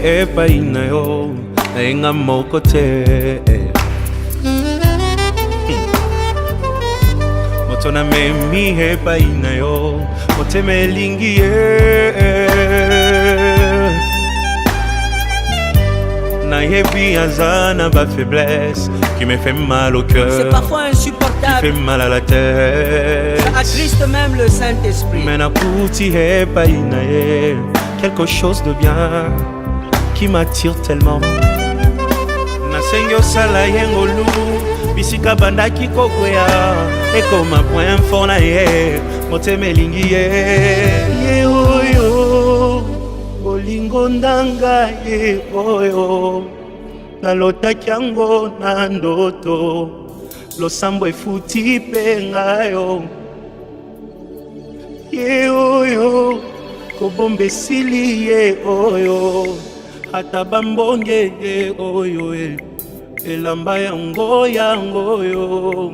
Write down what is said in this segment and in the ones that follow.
epai na yo nayenga moko te. Moto na memi epai na yo motema elingi ye. Nayebi azana ba faiblesse qui me fait mal au cœur. C'est parfois insupportable. Qui fait mal à la tête. Ça attriste même le Saint-Esprit. Mais nakuti epai na ye quelque chose de bien qui m'attire tellement. Nasengi osala yengolu bisika bandaki kokwea ekoma point fort na ye motema elingi ye. Ye oyo bolingo ndanga ye oyo nalotaki yango na ndoto losambo efuti mpe ngayo. Ye oyo kobomba esili ye oyo ata bambonge ye oyo elamba yango yango yo.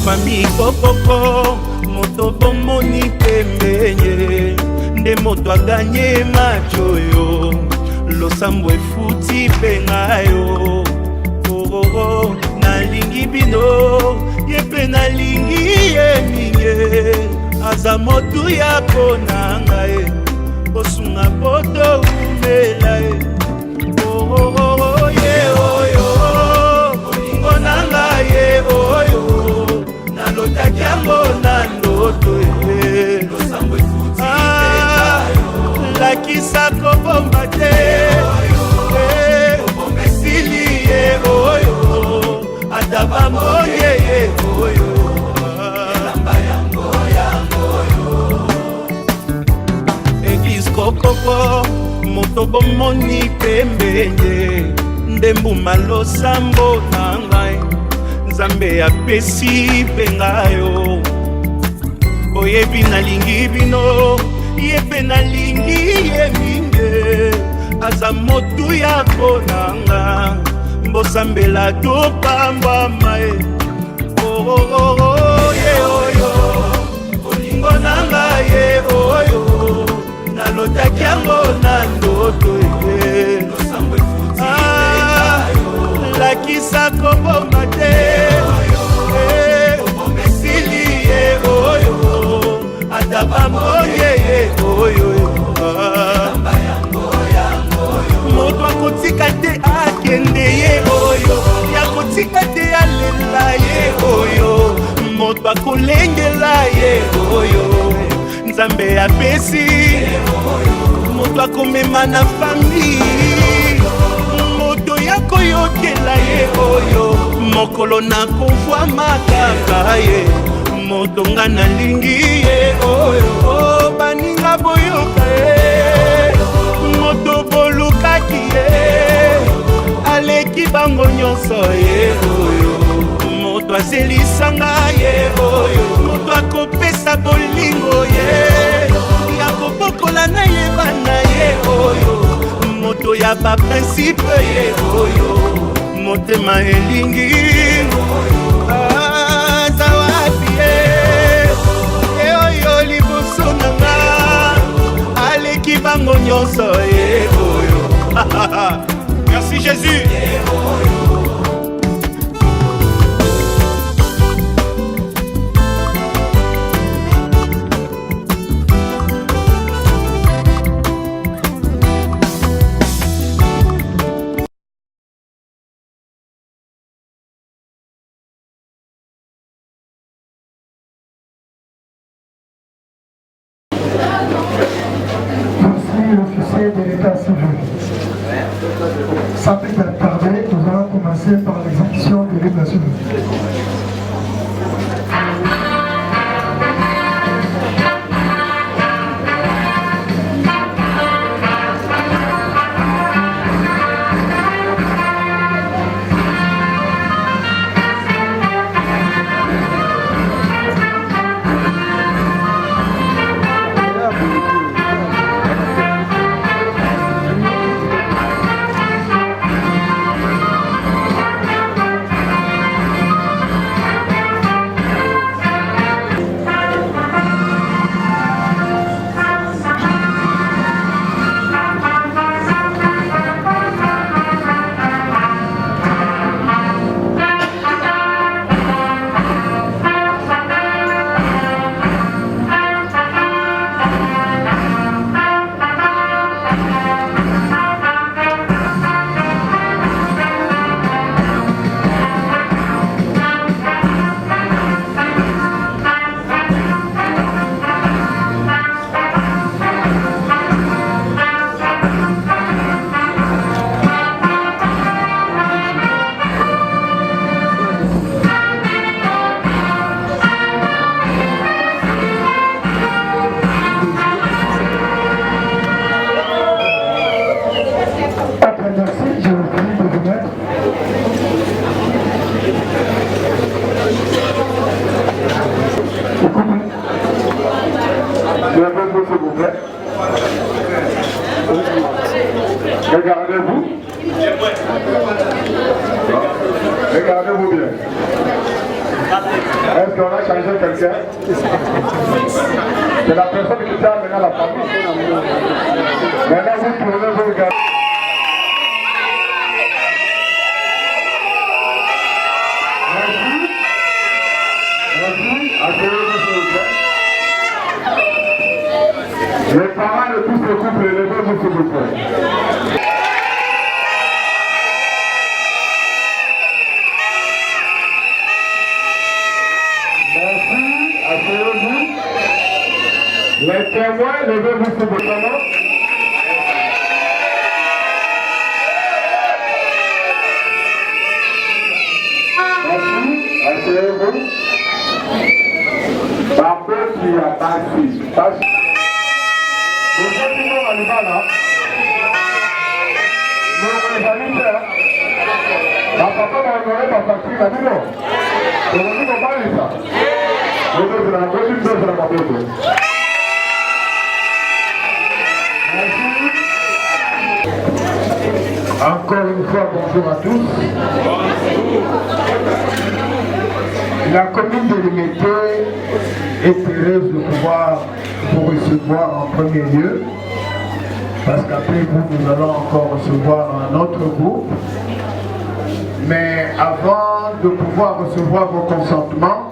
Mami kokoko moto bomoni pembenye nde moto aganye macho yo losambo efuti mpe ngayo. Nalingi bino ye mpe nalingi ye mingi aza motu ya pona ngai kosunga poto umela ye. Ye oyo bolingo na ngai ye oyo nalotaki yango na ndoto ye. Lakisa kobomba te esili ye oyo ata bambonge ye oyo elamba yango yango. Eglise kokoko moto bomoni pembenye nde mbuma losambo na ngai Nzambe apesi mpe ngayo. Oyebi nalingi bino ye mpe nalingi ye mingi aza motu ya konanga mbosambela topambwama ye. Ye oyo bolingo nanga ye oyo nalotaki yango na ndoto ye. Lakisa kobomba te esili ye oyo ata bambonge ye oyo. Moto akotika te akende ye oyo yakotika te alela ye oyo moto akolengela ye oyo Nzambe apesi moto akomema na fami moto yakoyokela ye oyo mokolo nakovwa makaka ye moto nga nalingi ye oyo baninga boyoka ye moto bolukaki ye aleki bango nyonso ye oyo moto azelisanga ye oyo moto akopesa bolingo ye yakobokola na ye bana ye oyo moto ya baprincipe ye oyo motema elingi aza wapi ye oyo liboso nanga aleki bango nyonso ye oyo. Merci Jésus. officiers de l'état civil. Sans plus tarder, nous allons commencer par l'exécution de l'hymne national. Regardez-vous. Regardez-vous bien. Est-ce qu'on a changé quelqu'un? C'est la personne qui t'a amené à la famille. Maintenant, vous tournez, vous regardez. Merci. Merci. Asseyez-vous, s'il vous plaît. Les parents de tous ce couple, levez-vous, s'il vous plaît. Merci, asseyez-vous. Les témoins, levez-vous, s'il vous plaît. Merci, asseyez-vous. Papa qui a passé. Vous êtes toujours à l'Ibana. Nous les allons faire. La papa va honorer ma facture à nous. Nous allons nous parler ça. Nous devons la gauche, nous devons la gauche. Merci. Encore une fois, bonjour à tous. La commune de Limité est heureuse de pouvoir vous recevoir en premier lieu, parce qu'après vous, nous allons encore recevoir un autre groupe. Mais avant de pouvoir recevoir vos consentements,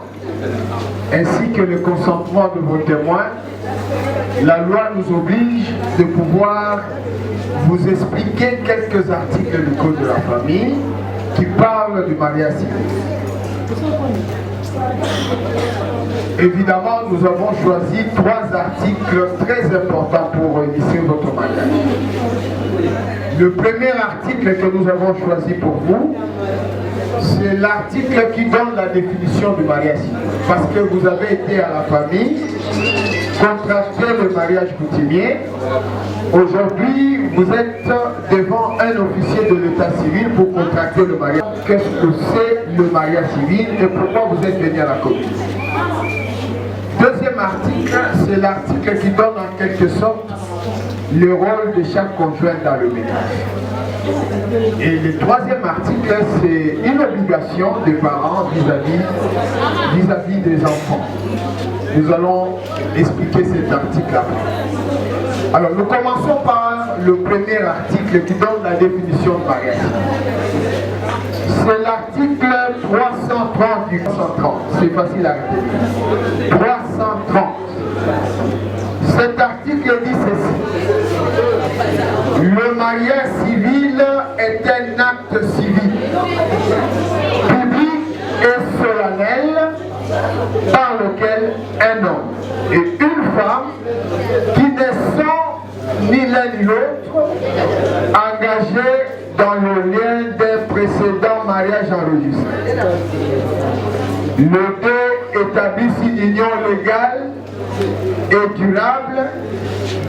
ainsi que le consentement de vos témoins, la loi nous oblige de pouvoir vous expliquer quelques articles du Code de la famille qui parlent du mariage civil. Évidemment, nous avons choisi 3 articles très importants pour initier votre mariage. Le premier article que nous avons choisi pour vous, c'est l'article qui donne la définition du mariage civil. Parce que vous avez été à la famille, contracté le mariage coutumier. Aujourd'hui, vous êtes devant un officier de l'état civil pour contracter le mariage. Qu'est-ce que c'est le mariage civil et pourquoi vous êtes venu à la commune? Deuxième article, c'est l'article qui donne en quelque sorte le rôle de chaque conjoint dans le ménage. Et le troisième article, c'est une obligation des parents vis-à-vis des enfants. Nous allons expliquer cet article après. Alors, nous commençons par le premier article qui donne la définition de mariage. C'est l'article 330 du 330. C'est facile à retenir. 330. Cet article dit ceci. Le mariage civil est un acte civil, public et solennel, par lequel un homme et une femme qui ne sont ni l'un ni l'autre engagés dans le lien des précédents mariages enregistrés. Les deux établissent une union légale et durable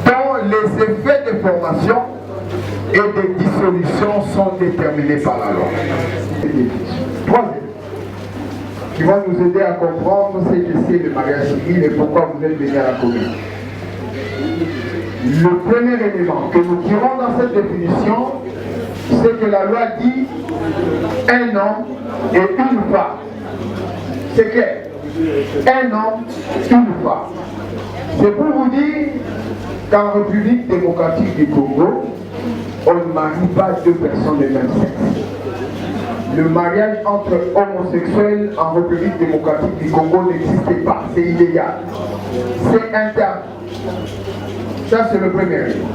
dont les effets de formation et de dissolution sont déterminés par la loi. Troisième, qui va nous aider à comprendre ce que c'est le mariage civil et pourquoi vous êtes venus à la commune. Le premier élément que nous tirons dans cette définition, c'est que la loi dit un homme et une femme. C'est clair. Un homme, une femme. C'est pour vous dire qu'en République démocratique du Congo, on ne marie pas deux personnes du même sexe. Le mariage entre homosexuels en République démocratique du Congo n'existe pas. C'est illégal. C'est interdit. Ça, c'est le premier élément.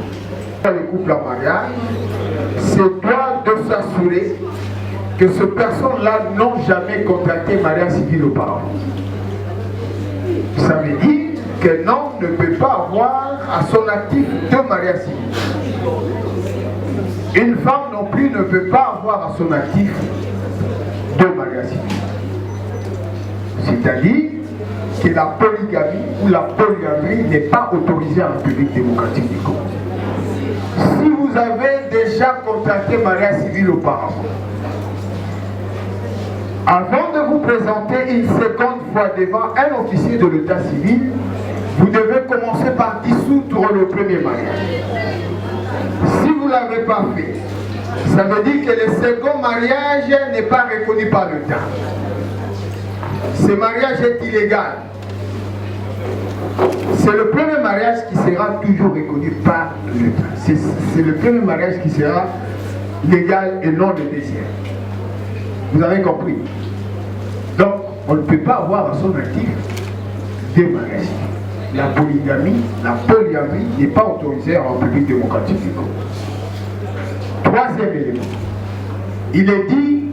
Les couples en mariage, c'est droit de s'assurer que ces personnes-là n'ont jamais contracté mariage civil auparavant. Ça veut dire qu'un homme ne peut pas avoir à son actif deux mariages civils. Une femme non plus ne peut pas avoir à son actif deux mariages civils. C'est-à-dire que la polygamie ou la polyamorie n'est pas autorisée en République démocratique du Congo. Si vous avez déjà contracté mariage civil auparavant, avant de vous présenter une seconde fois devant un officier de l'état civil, vous devez commencer par dissoudre le premier mariage. Si vous ne l'avez pas fait, ça veut dire que le second mariage n'est pas reconnu par l'État. Ce mariage est illégal. C'est le premier mariage qui sera toujours reconnu par l'État. C'est le premier mariage qui sera légal et non le deuxième. Vous avez compris? Donc, on ne peut pas avoir à son actif deux mariages. La polygamie, la polyamorie n'est pas autorisée en République démocratique du Congo. Troisième élément, il est dit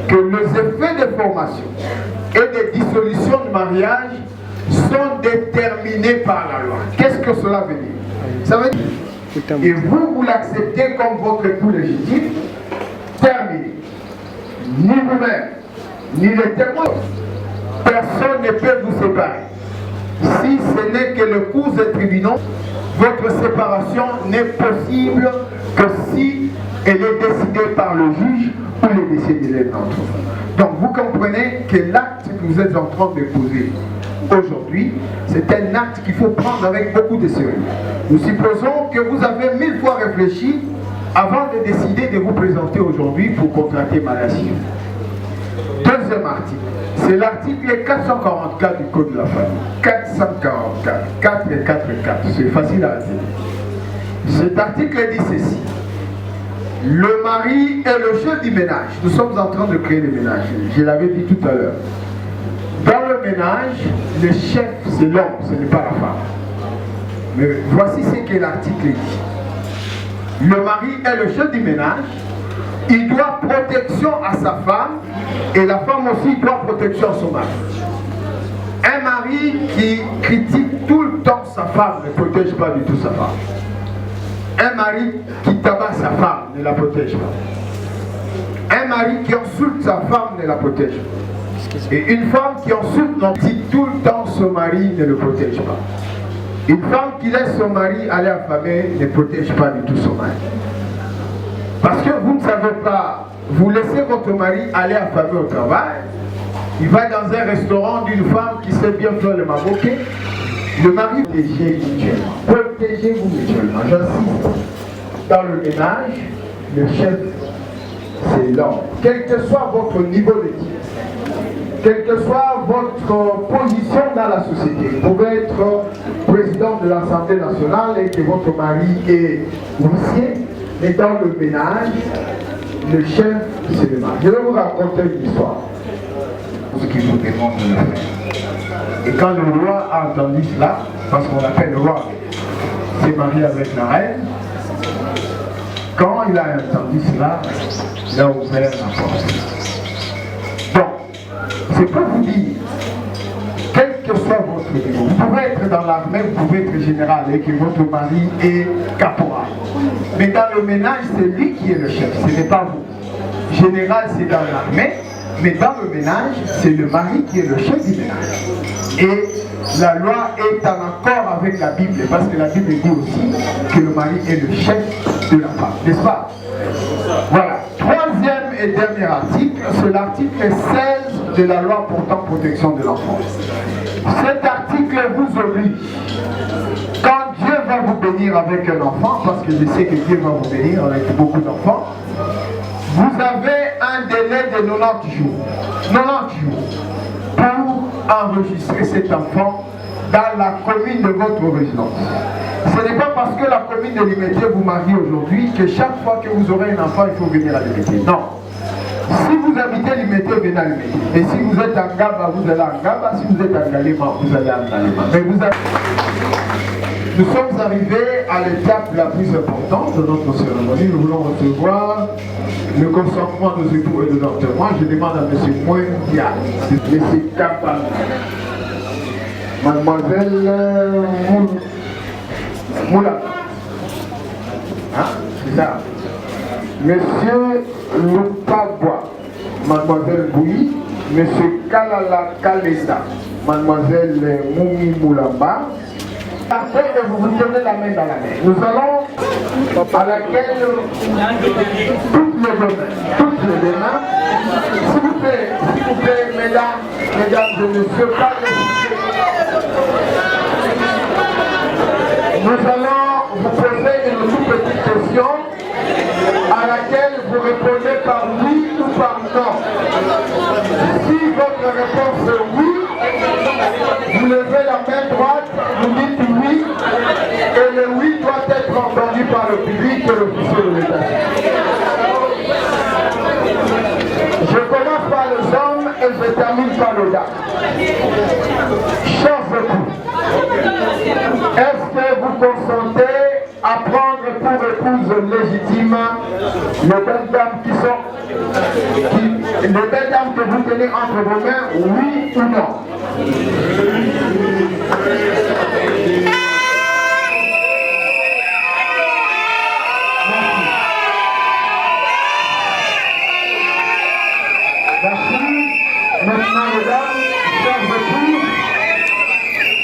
que les effets de formation et de dissolution du mariage sont déterminés par la loi. Qu'est-ce que cela veut dire? Ça veut dire, et vous l'acceptez comme votre époux légitime, terminé. Ni vous-même, ni les témoins, personne ne peut vous séparer. Si ce n'est que le cours des tribunaux, votre séparation n'est possible que si elle est décidée par le juge ou les décidés de l'un d'entre vous. Donc vous comprenez que l'acte que vous êtes en train de poser aujourd'hui, c'est un acte qu'il faut prendre avec beaucoup de sérieux. Nous supposons que vous avez 1000 fois réfléchi avant de décider de vous présenter aujourd'hui pour contracter mariage civil. Deuxième article, c'est l'article 444 du Code de la famille. 444, 4 et 4 et 4, c'est facile à dire. Cet article dit ceci. Le mari est le chef du ménage. Nous sommes en train de créer le ménage. Je l'avais dit tout à l'heure. Dans le ménage, le chef, c'est l'homme, ce n'est pas la femme. Mais voici ce que l'article dit. Le mari est le chef du ménage. Il doit protection à sa femme et la femme aussi doit protection à son mari. Un mari qui critique tout le temps sa femme ne protège pas du tout sa femme. Un mari qui tabasse sa femme ne la protège pas. Un mari qui insulte sa femme ne la protège pas. Et une femme qui insulte non dit tout le temps son mari ne le protège pas. Une femme qui laisse son mari aller affamer ne protège pas du tout son mari. Parce que vous ne savez pas, vous laissez votre mari aller affamer au travail, il va dans un restaurant d'une femme qui sait bien faire le maroquet, le mari protégez mutuellement. Protégez-vous mutuellement, j'insiste. Dans le ménage, le chef, c'est l'homme. Quel que soit votre niveau d'éthique, quelle que soit votre position dans la société, vous pouvez être président de l'Assemblée nationale et que votre mari est huissier, mais dans le ménage, le chef, c'est le mari. Je vais vous raconter une histoire. Ce qu'il vous demande de le faire. Et quand le roi a entendu cela, parce qu'on l'appelle le roi, s'est marié avec la reine, quand il a entendu cela, il a ouvert la porte. Donc, c'est pour vous dire, quel que soit votre niveau, vous pouvez être que dans l'armée, vous pouvez être général et que votre mari est caporal. Mais dans le ménage, c'est lui qui est le chef, ce n'est pas vous. Général, c'est dans l'armée, mais dans le ménage, c'est le mari qui est le chef du ménage. Et la loi est en accord avec la Bible, parce que la Bible dit aussi que le mari est le chef de la femme, n'est-ce pas? Voilà. Troisième et dernier article, c'est l'article 16 de la loi portant protection de l'enfant. Cet article vous oblige, quand Dieu va vous bénir avec un enfant, parce que je sais que Dieu va vous bénir avec beaucoup d'enfants, vous avez un délai de 90 jours pour enregistrer cet enfant dans la commune de votre résidence. Ce n'est pas parce que la commune de Limité vous marie aujourd'hui que chaque fois que vous aurez un enfant, il faut venir à Limité. Non. Si vous habitez Limité, venez à Limité. Et si vous êtes en Gaba, vous allez en Gaba. Si vous êtes en Galema, vous allez en Galema. Mais nous sommes arrivés à l'étape la plus importante de notre cérémonie. Nous voulons recevoir le consentement de nos époux et de leurs témoins. Je demande à M. Mouendia, M. Kappa, Mademoiselle Moula. Hein? C'est ça. Monsieur Lupabois, Mademoiselle Bouy, Monsieur Kalala Kalesa, Mademoiselle Moumi Moulamba. Après, vous vous tenez la main dans la main. Nous allons à laquelle toutes les mains, s'il vous plaît, mesdames et messieurs, nous allons vous poser une toute petite question à laquelle vous répondez par oui ou par non. Si votre réponse est oui, vous levez la main droite, vous dites oui, et le oui doit être entendu par le public et l'officier de l'État. Je commence par les hommes et je termine par les dames. Chers époux, est-ce que vous consentez à prendre pour épouse légitime les belles dames les belles dames que vous tenez entre vos mains, oui ou non? Merci. Maintenant, mesdames, chers époux,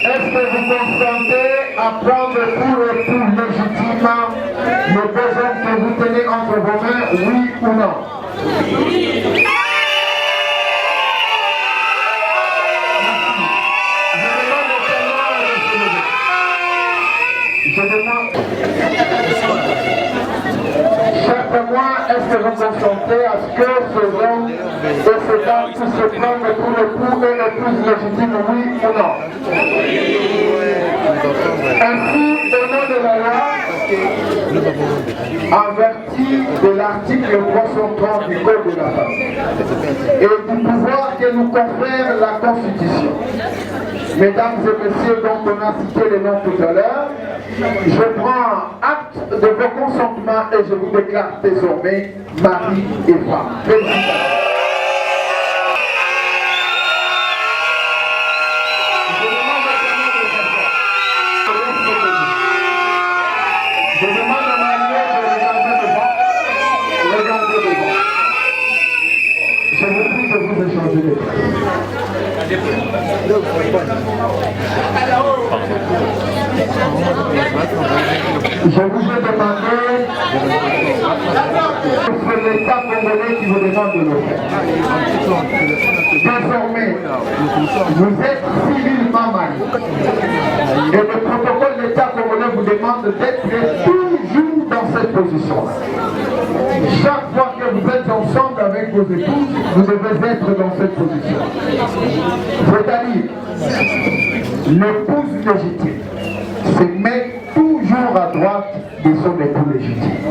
est-ce que vous consentez à prendre pour époux légitime les deux hommes que vous tenez entre vos mains, oui ou non? Oui. Je demande, chers témoins, est-ce que vous consentez à ce que ces hommes et ces dames puissent se prendre pour l'époux et l'épouse légitime, oui ou non? Ainsi, au nom de la loi, en vertu de l'article 330 du Code de la femme et du pouvoir que nous confère la Constitution, mesdames et messieurs dont on a cité les noms tout à l'heure, je prends acte de vos consentements et je vous déclare désormais mari et femme. Félicitations. Je demande à Marie de regarder devant. Regardez devant. Je vous prie de vous échanger les Je vous ai demandé, c'est l'État congolais qui vous demande de le faire. Désormais, vous êtes civilement mariés. Et le protocole de l'État congolais vous demande d'être toujours dans cette position-là. Chaque fois que vous êtes ensemble avec vos épouses, vous devez être dans cette position. C'est-à-dire, l'épouse légitime se met toujours à droite de son époux légitime.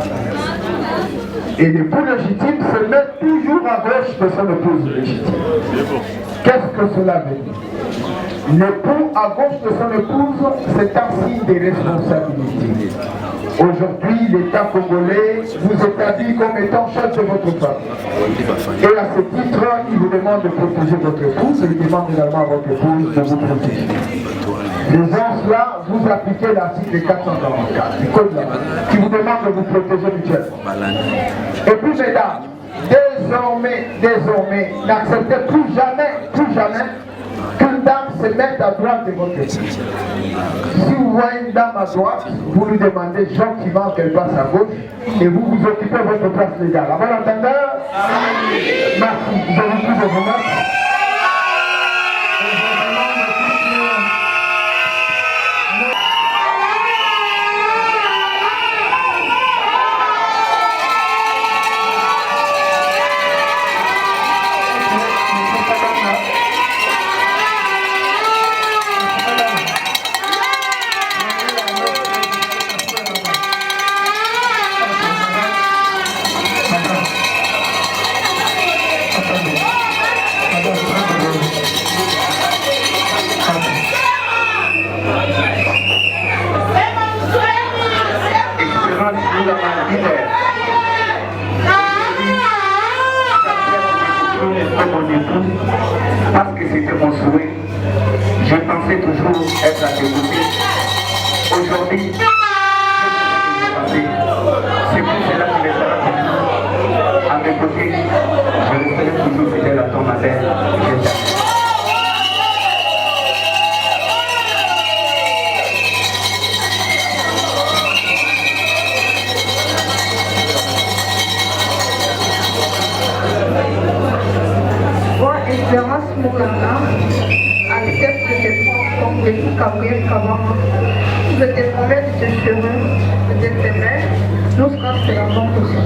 Et l'époux légitime se met toujours à gauche de son épouse légitime. Qu'est-ce que cela veut dire? L'époux à gauche de son épouse, c'est un signe de responsabilité. Aujourd'hui, l'État congolais vous établit comme étant chef de votre famille. Et à ce titre, il vous demande de protéger votre épouse et il demande également à votre épouse de vous protéger. gens là, vous appliquez l'article 444 du code là, qui vous demande de vous protéger mutuellement. Et puis mesdames, désormais, n'acceptez plus jamais qu'une dame se mette à droite de votre équipe. Si vous voyez une dame à droite, vous lui demandez gentiment qu'elle passe à gauche et vous vous occupez de votre place légale. À bon entendeur? Merci. Vous avez plus de vous mettre. Parce que c'était mon souhait, je pensais toujours être à tes côtés. Aujourd'hui, c'est pour cela que je serai toujours à mes côtés. Je resterai toujours fidèle à ton matin. Espérance Moukana accepte de te prendre comme l'époux Gabriel Kabama. Je te promets de te chemin, de te mère, nous serons de la banque aussi.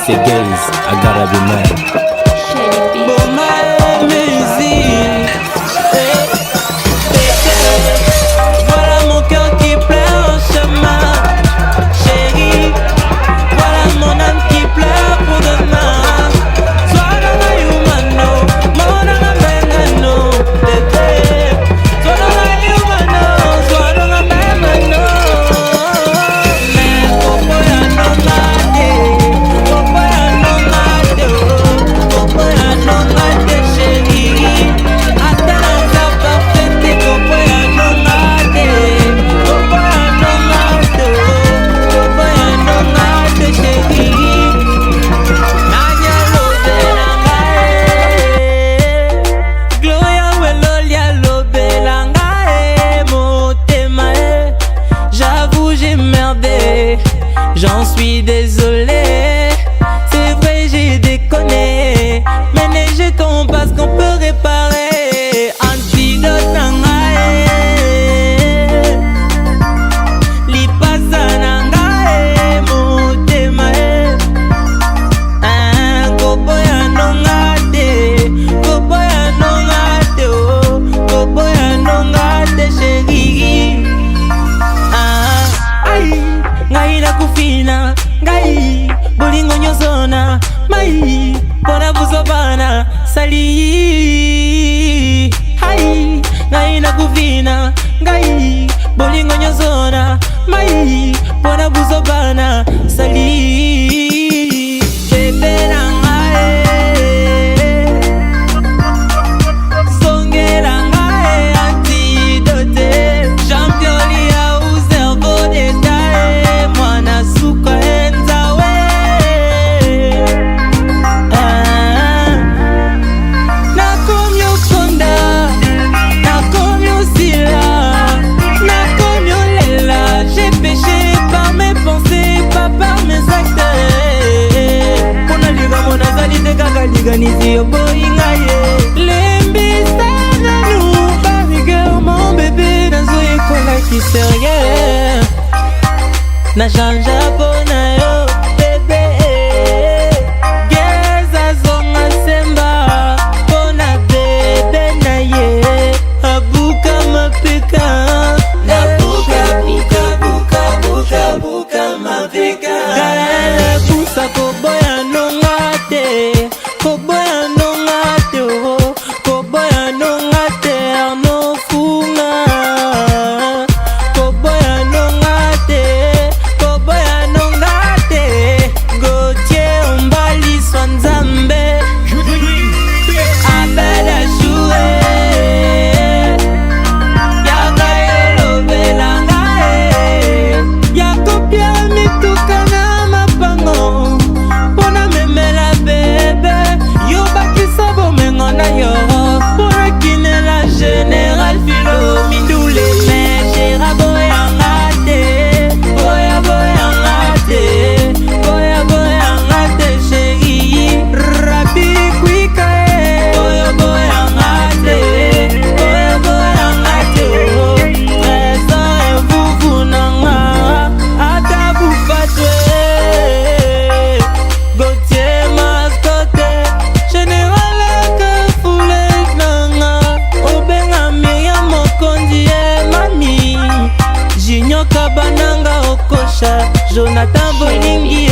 Sexy gaze, I gotta be mad. Bon, ma musique. Voilà mon cœur qui pleure en chemin. Chérie, voilà mon âme qui pleure pour demain. Sois dans ma humano, mon âme bengano, bébé. Sois dans ma humano, sois dans ma bengano. Mais popo ya no mate, popo ya no mate, popo ya no mate, chérie. Atalanta parfaite, popo ya no mate, popo ya no mate, popo ya no mate, chérie. Nanya lobelanga Gloria welolia lobelanga motema J'avoue j'ai merdé, j'en suis désolé. C'est vrai j'ai déconné, mais neige qu'on passe qu'on peut réparer. Antidote nangae lipasa nangae motema koboya nongate, koboya nongate, oh, koboya nongate, chérie. Ai, ngai nakufina, ngai bolingo nyozona, mai pona buzobana, sali. Ai, ngai nakufina, ngai bolingo nyozona, mai pona buzobana, sali. Bebe nangae Songelangae antidote Champion lia uzervo detae Mwana suka enzawe Nakomyo konda, nakomyo sila, nakomyo lela. J'ai péché par mes pensées, pas par mes actes. Pona liga mona zalite kaka liga nisi oboinga ye. Lembisa nanu, par rigueur mon bébé nazo ekola qui sait rien. Na chanja pona yo bébé. Geza zonga semba pona bébé na ye. Abuka mapika, abuka buka buka buka buka mapika. Gaela busa koboya nongate, koboya nongate, oh, koboya nongate arno funga. Koboya nongate, koboya nongate. Gauthier Mbali Swanzambe, abada jouer. Général Philo Mindoule, mais Gérard Boyangate, Boya Boyangate, Boya Boyangate, chérie, Rabi Kwikae, Boya Boyangate, Boya Boyangate, oh, présent et vous nanga, Adabu Fatwe, Gauthier Mascotte, Général Kafoulé nanga. Obenga Miriam Mokondi mami Junior Kabananga Okosha Jonathan Bolingi